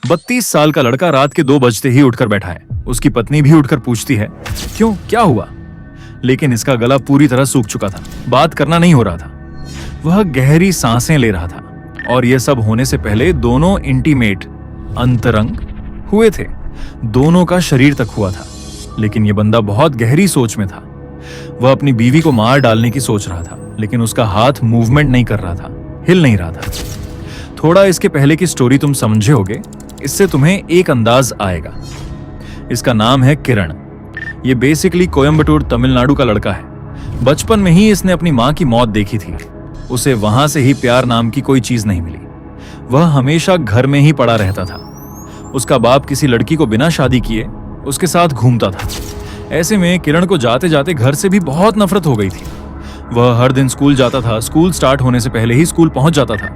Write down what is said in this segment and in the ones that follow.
32 साल का लड़का रात के 2 बजते ही उठकर बैठा है। उसकी पत्नी भी उठकर पूछती है, क्यों, क्या हुआ? लेकिन इसका गला पूरी तरह सूख चुका था, बात करना नहीं हो रहा था। वह गहरी सांसें ले रहा था और यह सब होने से पहले दोनों इंटीमेट, अंतरंग हुए थे। दोनों का शरीर तक हुआ था। लेकिन यह बंदा बहुत गहरी सोच में था। वह अपनी बीवी को मार डालने की सोच रहा था, लेकिन उसका हाथ मूवमेंट नहीं कर रहा था, हिल नहीं रहा था। थोड़ा इसके पहले की स्टोरी तुम समझे होगे, इससे तुम्हें एक अंदाज आएगा। इसका नाम है किरण। ये बेसिकली कोयम्बटूर, तमिलनाडु का लड़का है। बचपन में ही इसने अपनी माँ की मौत देखी थी। उसे वहां से ही प्यार नाम की कोई चीज नहीं मिली। वह हमेशा घर में ही पड़ा रहता था। उसका बाप किसी लड़की को बिना शादी किए उसके साथ घूमता था। ऐसे में किरण को जाते जाते घर से भी बहुत नफरत हो गई थी। वह हर दिन स्कूल जाता था। स्कूल स्टार्ट होने से पहले ही स्कूल पहुंच जाता था।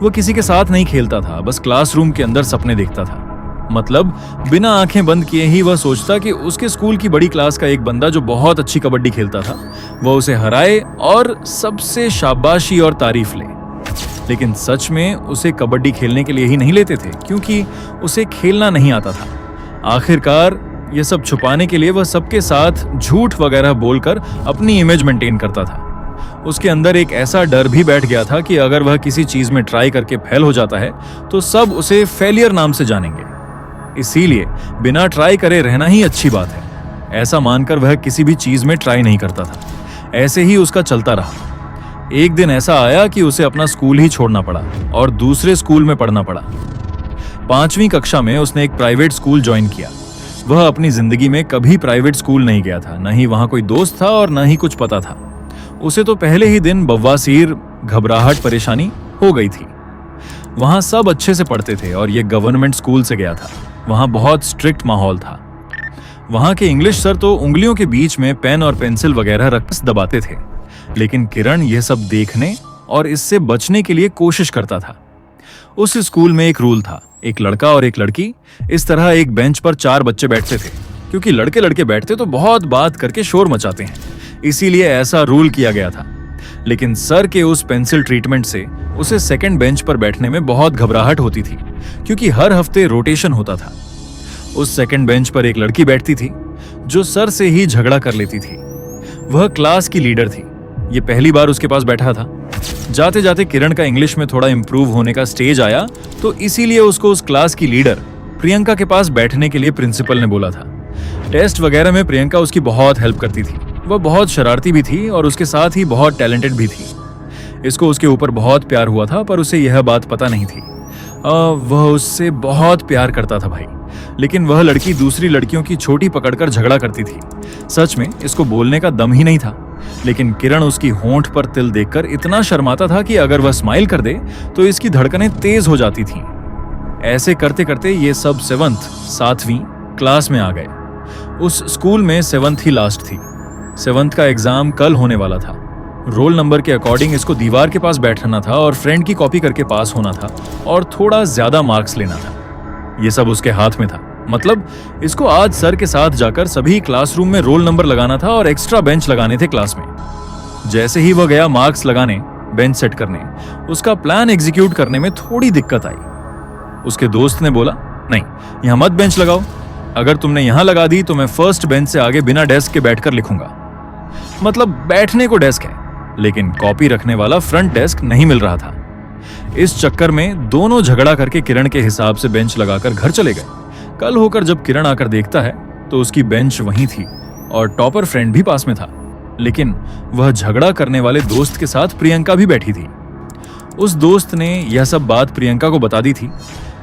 वह किसी के साथ नहीं खेलता था, बस क्लासरूम के अंदर सपने देखता था। मतलब बिना आंखें बंद किए ही वह सोचता कि उसके स्कूल की बड़ी क्लास का एक बंदा जो बहुत अच्छी कबड्डी खेलता था, वह उसे हराए और सबसे शाबाशी और तारीफ ले। लेकिन सच में उसे कबड्डी खेलने के लिए ही नहीं लेते थे, क्योंकि उसे खेलना नहीं आता था। आखिरकार यह सब छुपाने के लिए वह सबके साथ झूठ वगैरह बोलकर अपनी इमेज मेंटेन करता था। उसके अंदर एक ऐसा डर भी बैठ गया था कि अगर वह किसी चीज में ट्राई करके फेल हो जाता है तो सब उसे फेलियर नाम से जानेंगे। इसीलिए बिना ट्राई करे रहना ही अच्छी बात है, ऐसा मानकर वह किसी भी चीज में ट्राई नहीं करता था। ऐसे ही उसका चलता रहा। एक दिन ऐसा आया कि उसे अपना स्कूल ही छोड़ना पड़ा और दूसरे स्कूल में पढ़ना पड़ा। 5वीं कक्षा में उसने एक प्राइवेट स्कूल ज्वाइन किया। वह अपनी जिंदगी में कभी प्राइवेट स्कूल नहीं गया था, न ही वहां कोई दोस्त था और न ही कुछ पता था। उसे तो पहले ही दिन बवासीर, घबराहट, परेशानी हो गई थी। वहां सब अच्छे से पढ़ते थे और ये गवर्नमेंट स्कूल से गया था। वहां बहुत स्ट्रिक्ट माहौल था। वहां के इंग्लिश सर तो उंगलियों के बीच में पेन और पेंसिल वगैरह रख दबाते थे। लेकिन किरण यह सब देखने और इससे बचने के लिए कोशिश करता था। उस स्कूल में एक रूल था, एक लड़का और एक लड़की, इस तरह एक बेंच पर 4 बच्चे बैठते थे। क्योंकि लड़के लड़के बैठते तो बहुत बात करके शोर मचाते हैं, इसीलिए ऐसा रूल किया गया था। लेकिन सर के उस पेंसिल ट्रीटमेंट से उसे सेकंड बेंच पर बैठने में बहुत घबराहट होती थी, क्योंकि हर हफ्ते रोटेशन होता था। उस सेकंड बेंच पर एक लड़की बैठती थी जो सर से ही झगड़ा कर लेती थी। वह क्लास की लीडर थी। ये पहली बार उसके पास बैठा था। जाते जाते किरण का इंग्लिश में थोड़ा इंप्रूव होने का स्टेज आया, तो इसीलिए उसको उस क्लास की लीडर प्रियंका के पास बैठने के लिए प्रिंसिपल ने बोला था। टेस्ट वगैरह में प्रियंका उसकी बहुत हेल्प करती थी। वह बहुत शरारती भी थी और उसके साथ ही बहुत टैलेंटेड भी थी। इसको उसके ऊपर बहुत प्यार हुआ था, पर उसे यह बात पता नहीं थी। वह उससे बहुत प्यार करता था भाई। लेकिन वह लड़की दूसरी लड़कियों की छोटी पकड़कर झगड़ा करती थी। सच में इसको बोलने का दम ही नहीं था। लेकिन किरण उसकी होंठ पर तिल देखकर इतना शर्माता था कि अगर वह स्माइल कर दे तो इसकी धड़कनें तेज हो जाती थीं। ऐसे करते करते ये सब 7वीं क्लास में आ गए। उस स्कूल में 7th ही लास्ट थी। 7th का एग्जाम कल होने वाला था। रोल नंबर के अकॉर्डिंग इसको दीवार के पास बैठना था और फ्रेंड की कॉपी करके पास होना था और थोड़ा ज्यादा मार्क्स लेना था। ये सब उसके हाथ में था। मतलब इसको आज सर के साथ जाकर सभी क्लासरूम में रोल नंबर लगाना था और एक्स्ट्रा बेंच लगाने थे क्लास में। जैसे ही वह गया मार्क्स लगाने, बेंच सेट करने, उसका प्लान एग्जीक्यूट करने में थोड़ी दिक्कत आई। उसके दोस्त ने बोला, नहीं, यहां मत बेंच लगाओ। अगर तुमने यहां लगा दी तो मैं फर्स्ट बेंच से आगे बिना डेस्क के बैठकर लिखूंगा। मतलब बैठने को डेस्क है, लेकिन कॉपी रखने वाला फ्रंट डेस्क नहीं मिल रहा था। इस चक्कर में दोनों झगड़ा करके किरण के हिसाब से बेंच लगाकर घर चले गए। कल होकर जब किरण आकर देखता है तो उसकी बेंच वहीं थी और टॉपर फ्रेंड भी पास में था। लेकिन वह झगड़ा करने वाले दोस्त के साथ प्रियंका भी बैठी थी। उस दोस्त ने यह सब बात प्रियंका को बता दी थी।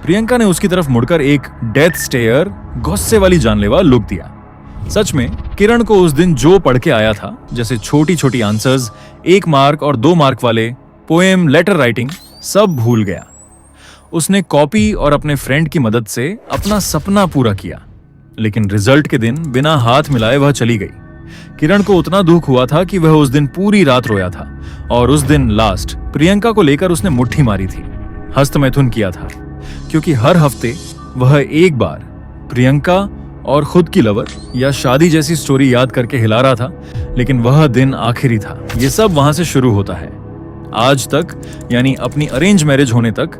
प्रियंका ने उसकी तरफ मुड़कर एक डेथ स्टेयर, गुस्से वाली जानलेवा लुक दिया। सच में किरण को उस दिन जो पढ़ के आया था, जैसे छोटी छोटी आंसर्स, 1 मार्क और 2 मार्क वाले, पोएम, लेटर राइटिंग, सब भूल गया। उसने कॉपी और अपने फ्रेंड की मदद से अपना सपना पूरा किया। लेकिन रिजल्ट के दिन बिना हाथ मिलाए वह चली गई। किरण को उतना दुख हुआ था कि वह उस दिन पूरी रात रोया था और उस दिन लास्ट प्रियंका को लेकर उसने मुट्ठी मारी थी, हस्तमैथुन किया था। क्योंकि हर हफ्ते वह एक बार प्रियंका और खुद की लवर या शादी जैसी स्टोरी याद करके हिला रहा था। लेकिन वह दिन आखिरी था। ये सब वहां से शुरू होता है। आज तक, यानी अपनी अरेंज मैरिज होने तक,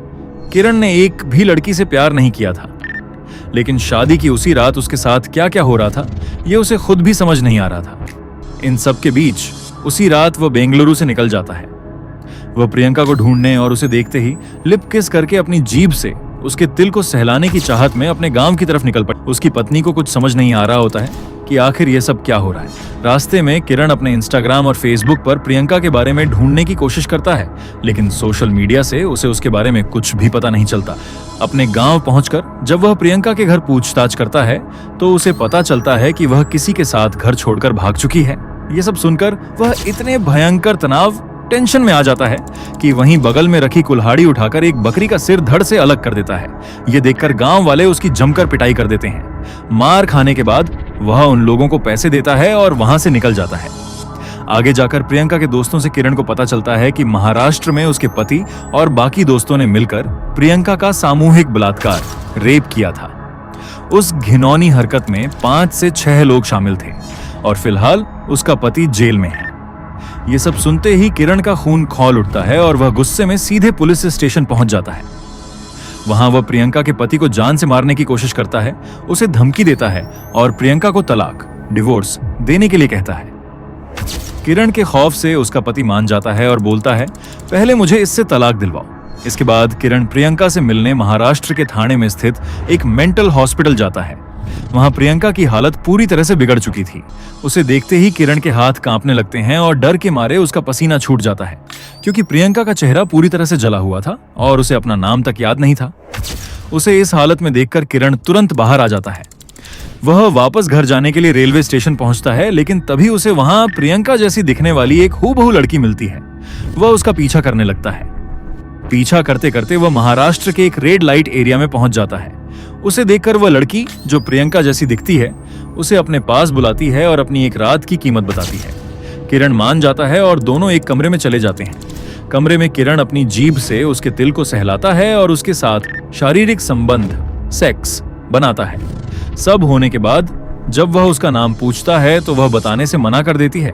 किरण ने एक भी लड़की से प्यार नहीं किया था, लेकिन शादी की उसी रात उसके साथ क्या क्या हो रहा था यह उसे खुद भी समझ नहीं आ रहा था। इन सब के बीच उसी रात वह बेंगलुरु से निकल जाता है। वह प्रियंका को ढूंढने और उसे देखते ही लिप किस करके अपनी जीभ से उसके दिल को सहलाने की चाहत में अपने गांव की तरफ निकल पड़े। उसकी पत्नी को कुछ समझ नहीं आ रहा होता है कि आखिर ये सब क्या हो रहा है। रास्ते में किरण अपने इंस्टाग्राम और फेसबुक पर प्रियंका के बारे में ढूंढने की कोशिश करता है, लेकिन सोशल मीडिया से उसे उसके बारे में कुछ भी पता नहीं चलता। अपने गांव पहुंचकर जब वह प्रियंका के घर पूछताछ करता है तो उसे पता चलता है कि वह किसी के साथ घर छोड़कर भाग चुकी है। ये सब सुनकर वह इतने भयंकर तनाव टेंशन में आ जाता है कि वहीं बगल में रखी कुल्हाड़ी उठाकर एक बकरी का सिर धड़ से अलग कर देता है। ये देखकर गांव वाले उसकी जमकर पिटाई कर देते हैं। मार खाने के बाद वह उन लोगों को पैसे देता है और वहां से निकल जाता है। आगे जाकर प्रियंका के दोस्तों से किरण को पता चलता है कि महाराष्ट्र में उसके पति और बाकी दोस्तों ने मिलकर प्रियंका का सामूहिक बलात्कार, रेप किया था। उस घिनौनी हरकत में 5 से 6 लोग शामिल थे और फिलहाल उसका पति जेल में है। ये सब सुनते ही किरण का खून खौल उठता है और वह गुस्से में सीधे पुलिस स्टेशन पहुंच जाता है। वहां वह प्रियंका के पति को जान से मारने की कोशिश करता है, उसे धमकी देता है और प्रियंका को तलाक, डिवोर्स देने के लिए कहता है। किरण के खौफ से उसका पति मान जाता है और बोलता है, पहले मुझे इससे तलाक दिलवाओ। इसके बाद किरण प्रियंका से मिलने महाराष्ट्र के ठाणे में स्थित एक मेंटल हॉस्पिटल जाता है। वहां प्रियंका की हालत पूरी तरह से बिगड़ चुकी थी। उसे देखते ही किरण के हाथ कांपने लगते हैं और डर के मारे उसका पसीना छूट जाता है, क्योंकि प्रियंका का चेहरा पूरी तरह से जला हुआ था और उसे अपना नाम तक याद नहीं था। उसे इस हालत में देखकर किरण तुरंत बाहर आ जाता है। वह वापस घर जाने के लिए रेलवे स्टेशन पहुंचता है, लेकिन तभी उसे वहां प्रियंका जैसी दिखने वाली एक हूबहू लड़की मिलती है। वह उसका पीछा करने लगता है। पीछा करते करते वह महाराष्ट्र के एक रेड लाइट एरिया में पहुंच जाता है। उसे देखकर वह लड़की, जो प्रियंका जैसी दिखती है, उसे अपने पास बुलाती है और अपनी एक रात की कीमत बताती है। किरण मान जाता है और दोनों एक कमरे में चले जाते हैं। कमरे में किरण अपनी जीभ से उसके दिल को सहलाता है और उसके साथ शारीरिक संबंध, सेक्स बनाता है। सब होने के बाद जब वह उसका नाम पूछता है तो वह बताने से मना कर देती है।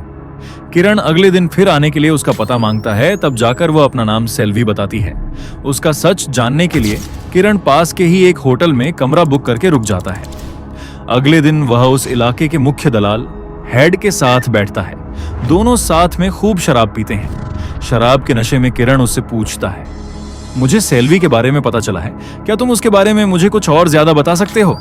किरण अगले दिन फिर आने के लिए उसका पता मांगता है, तब जाकर वह अपना नाम सेल्वी बताती है। उसका सच जानने के लिए किरण पास के ही एक होटल में कमरा बुक करके रुक जाता है। अगले दिन वह उस इलाके के मुख्य दलाल हेड के साथ बैठता है। दोनों साथ में खूब शराब पीते हैं। शराब के नशे में किरण उससे पूछता है, मुझे सेल्वी के बारे में पता चला है, क्या तुम उसके बारे में मुझे कुछ और ज्यादा बता सकते हो?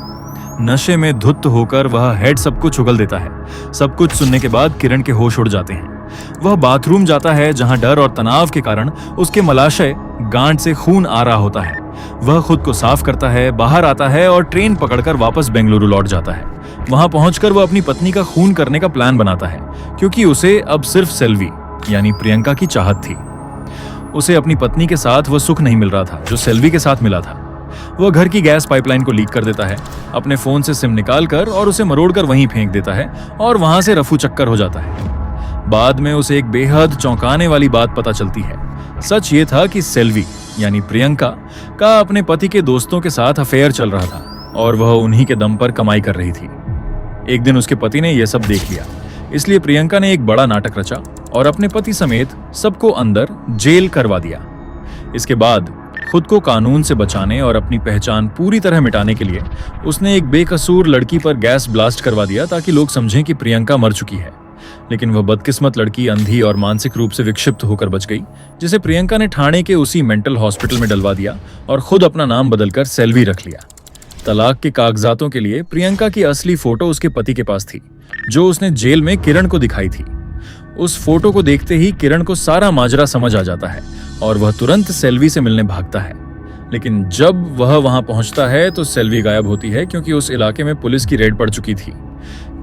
नशे में धुत होकर वह हेड सब कुछ उगल देता है। सब कुछ सुनने के बाद किरण के होश उड़ जाते हैं। वह बाथरूम जाता है, जहां डर और तनाव के कारण उसके मलाशय गांठ से खून आ रहा होता है। वह खुद को साफ करता है, बाहर आता है और ट्रेन पकड़कर वापस बेंगलुरु लौट जाता है। वहां पहुंचकर वह अपनी पत्नी का खून करने का प्लान बनाता है, क्योंकि उसे अब सिर्फ सेल्वी यानी प्रियंका की चाहत थी। उसे अपनी पत्नी के साथ वह सुख नहीं मिल रहा था जो सेल्वी के साथ मिला था। वह घर की गैस पाइपलाइन को लीक कर देता है, अपने फोन से सिम निकालकर और उसे मरोड़कर वहीं फेंक देता है और वहां से रफू चक्कर हो जाता है। बाद में उसे एक बेहद चौंकाने वाली बात पता चलती है। सच ये था कि सेल्वी यानी प्रियंका का अपने पति के दोस्तों के साथ अफेयर चल रहा था और वह उन्हीं के दम पर कमाई कर रही थी। एक दिन उसके पति ने यह सब देख लिया, इसलिए प्रियंका ने एक बड़ा नाटक रचा और अपने पति समेत सबको अंदर जेल करवा दिया। इसके बाद खुद को कानून से बचाने और अपनी पहचान पूरी तरह मिटाने के लिए उसने एक बेकसूर लड़की पर गैस ब्लास्ट करवा दिया, ताकि लोग समझें कि प्रियंका मर चुकी है। लेकिन वह बदकिस्मत लड़की अंधी और मानसिक रूप से विक्षिप्त होकर बच गई, जिसे प्रियंका ने ठाणे के उसी मेंटल हॉस्पिटल में डलवा दिया और खुद अपना नाम बदलकर सेल्वी रख लिया। तलाक के कागजातों के लिए प्रियंका की असली फोटो उसके पति के पास थी, जो उसने जेल में किरण को दिखाई थी। उस फोटो को देखते ही किरण को सारा माजरा समझ आ जाता है और वह तुरंत सेल्वी से मिलने भागता है। लेकिन जब वह वहां पहुंचता है तो सेल्वी गायब होती है, क्योंकि उस इलाके में पुलिस की रेड पड़ चुकी थी।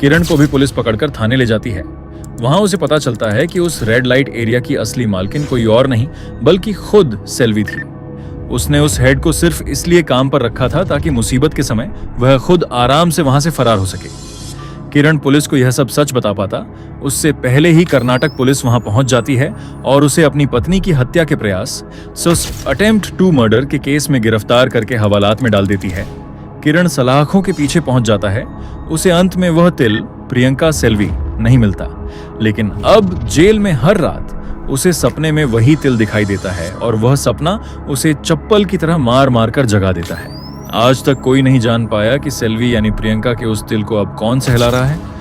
किरण को भी पुलिस पकड़कर थाने ले जाती है। वहां उसे पता चलता है कि उस रेड लाइट एरिया की असली मालकिन कोई और नहीं बल्कि खुद सेल्वी थी। उसने उस हेड को सिर्फ इसलिए काम पर रखा था ताकि मुसीबत के समय वह खुद आराम से वहां से फरार हो सके। किरण पुलिस को यह सब सच बता पाता उससे पहले ही कर्नाटक पुलिस वहां पहुंच जाती है और उसे अपनी पत्नी की हत्या के प्रयास अटेम्प्ट टू मर्डर के केस में गिरफ्तार करके हवालात में डाल देती है। किरण सलाखों के पीछे पहुंच जाता है। उसे अंत में वह तिल प्रियंका सेल्वी नहीं मिलता, लेकिन अब जेल में हर रात उसे सपने में वही तिल दिखाई देता है और वह सपना उसे चप्पल की तरह मार मार कर जगा देता है। आज तक कोई नहीं जान पाया कि सेल्वी यानी प्रियंका के उस तिल को अब कौन सहला रहा है।